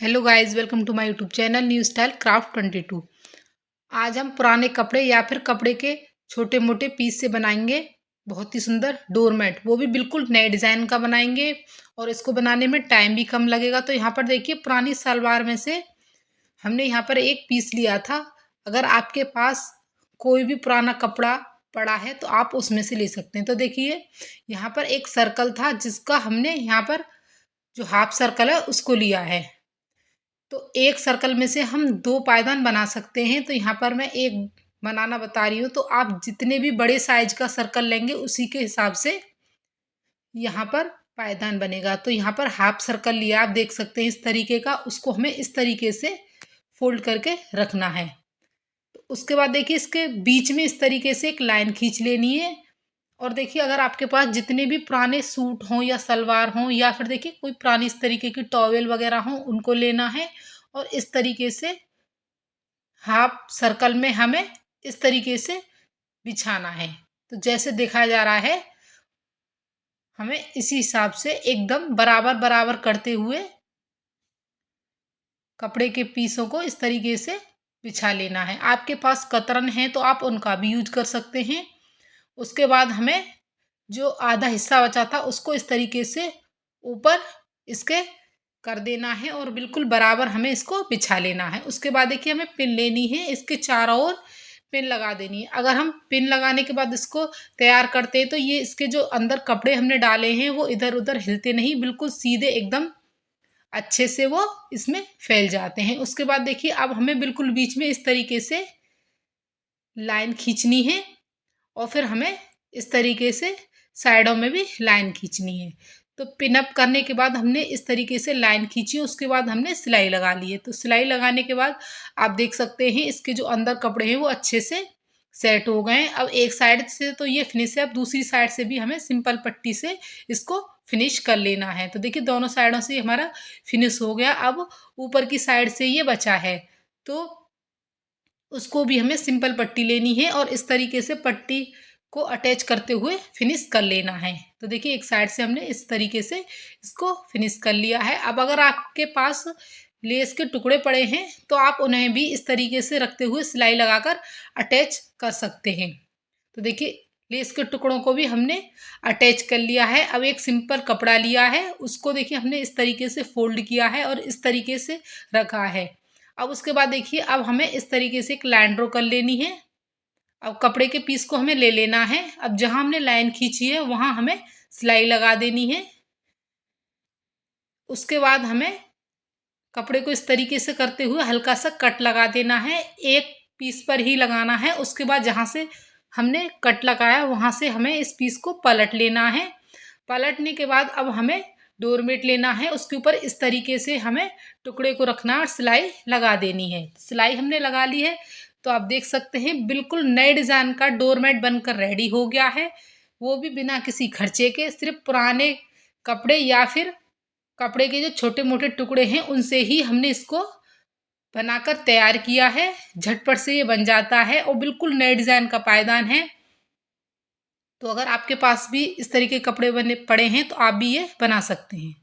Hello guys, welcome to my YouTube channel new style craft 22। आज हम पुराने कपड़े या फिर कपड़े के छोटे मोटे पीस से बनाएंगे बहुत ही सुंदर डोरमेट। वो भी बिल्कुल नए डिज़ाइन का बनाएंगे और इसको बनाने में टाइम भी कम लगेगा। तो यहाँ पर देखिए, पुरानी सलवार में से हमने यहाँ पर एक पीस लिया था। अगर आपके पास कोई भी पुराना कपड़ा पड़ा है तो आप उसमें से ले सकते हैं। तो देखिए, यहाँ पर एक सर्कल था जिसका हमने यहाँ पर जो हाफ सर्कल है उसको लिया है। तो एक सर्कल में से हम दो पायदान बना सकते हैं। तो यहाँ पर मैं एक बनाना बता रही हूँ, तो आप जितने भी बड़े साइज का सर्कल लेंगे उसी के हिसाब से यहाँ पर पायदान बनेगा। तो यहाँ पर हाफ सर्कल लिया, आप देख सकते हैं इस तरीके का। उसको हमें इस तरीके से फोल्ड करके रखना है। तो उसके बाद देखिए, इसके बीच में इस तरीके से एक लाइन खींच लेनी है। और देखिए, अगर आपके पास जितने भी पुराने सूट हों या सलवार हों या फिर देखिए कोई पुरानी इस तरीके की टॉवेल वगैरह हों, उनको लेना है और इस तरीके से हाफ सर्कल में हमें इस तरीके से बिछाना है। तो जैसे दिखाया जा रहा है, हमें इसी हिसाब से एकदम बराबर बराबर करते हुए कपड़े के पीसों को इस तरीके से बिछा लेना है। आपके पास कतरन है तो आप उनका भी यूज कर सकते हैं। उसके बाद हमें जो आधा हिस्सा बचा था उसको इस तरीके से ऊपर इसके कर देना है और बिल्कुल बराबर हमें इसको बिछा लेना है। उसके बाद देखिए, हमें पिन लेनी है, इसके चारों ओर पिन लगा देनी है। अगर हम पिन लगाने के बाद इसको तैयार करते हैं तो ये इसके जो अंदर कपड़े हमने डाले हैं वो इधर उधर हिलते नहीं, बिल्कुल सीधे एकदम अच्छे से वो इसमें फैल जाते हैं। उसके बाद देखिए, अब हमें बिल्कुल बीच में इस तरीके से लाइन खींचनी है और फिर हमें इस तरीके से साइडों में भी लाइन खींचनी है। तो पिन अप करने के बाद हमने इस तरीके से लाइन खींची, उसके बाद हमने सिलाई लगा ली है। तो सिलाई लगाने के बाद आप देख सकते हैं इसके जो अंदर कपड़े हैं वो अच्छे से सेट हो गए हैं। अब एक साइड से तो ये फिनिश है, अब दूसरी साइड से भी हमें सिंपल पट्टी से इसको फिनिश कर लेना है। तो देखिए, दोनों साइडों से हमारा फिनिश हो गया। अब ऊपर की साइड से ये बचा है तो उसको भी हमें सिंपल पट्टी लेनी है और इस तरीके से पट्टी को अटैच करते हुए फिनिश कर लेना है। तो देखिए, एक साइड से हमने इस तरीके से इसको फिनिश कर लिया है। अब अगर आपके पास लेस के टुकड़े पड़े हैं तो आप उन्हें भी इस तरीके से रखते हुए सिलाई लगाकर अटैच कर सकते हैं। तो देखिए, लेस के टुकड़ों को भी हमने अटैच कर लिया है। अब एक सिंपल कपड़ा लिया है, उसको देखिए हमने इस तरीके से फोल्ड किया है और इस तरीके से रखा है। अब उसके बाद देखिए, अब हमें इस तरीके से एक लाइन ड्रॉ कर लेनी है। अब कपड़े के पीस को हमें ले लेना है। अब जहां हमने लाइन खींची है वहां हमें सिलाई लगा देनी है। उसके बाद हमें कपड़े को इस तरीके से करते हुए हल्का सा कट लगा देना है। एक पीस पर ही लगाना है। उसके बाद जहां से हमने कट लगाया वहां से हमें इस पीस को पलट लेना है। पलटने के बाद अब हमें डोरमेट लेना है, उसके ऊपर इस तरीके से हमें टुकड़े को रखना और सिलाई लगा देनी है। सिलाई हमने लगा ली है। तो आप देख सकते हैं बिल्कुल नए डिज़ाइन का डोरमेट बनकर रेडी हो गया है, वो भी बिना किसी खर्चे के। सिर्फ पुराने कपड़े या फिर कपड़े के जो छोटे मोटे टुकड़े हैं उनसे ही हमने इसको बनाकर तैयार किया है। झटपट से ये बन जाता है और बिल्कुल नए डिज़ाइन का पायदान है। तो अगर आपके पास भी इस तरीके के कपड़े बने पड़े हैं तो आप भी ये बना सकते हैं।